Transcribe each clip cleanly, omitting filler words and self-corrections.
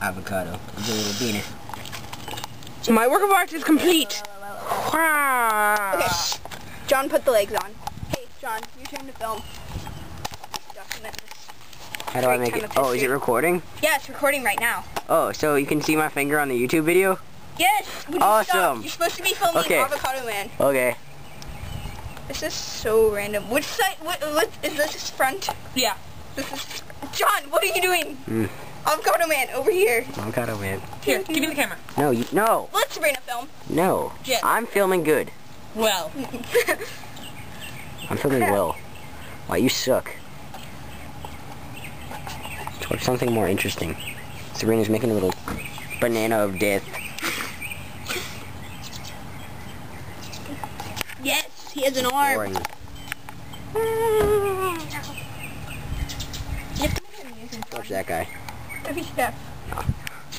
avocado. The little beanie. My work of art is complete. Wow. Okay, John, put the legs on. Hey, John, your turn to film. Document this. How do I make it? Oh, is it recording? Yeah, it's recording right now. Oh, so you can see my finger on the YouTube video? Yes. Would you Awesome. stop? You're supposed to be filming Avocado Man. Okay. This is so random. Which side? What is this? Front? Yeah. This is. John, what are you doing? Avocado Man, over here. Avocado Man. Here, give me the camera. No, no. Let Sabrina film. No. Yeah. I'm filming good. Well. I'm filming well. Wow, you suck. Towards something more interesting. Sabrina's making a little banana of death. Yes, he has an arm. Boring. Watch that guy. Every step.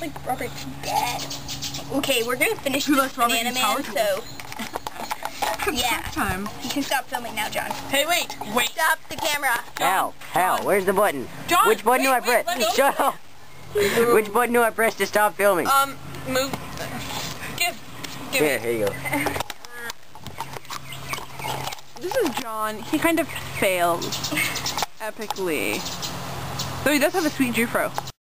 Like Robert's dead. Okay, we're gonna finish Who this likes Robert Banana E. Man, Howard? so yeah. Time. You can stop filming now, John. Hey, wait. Stop the camera. Hal, where's the button? John, Which button do I wait, press? let me- Shut up! Which button do I press to stop filming? Move. Give Here you go. This is John. He kind of failed epically. Though he does have a sweet Jufro.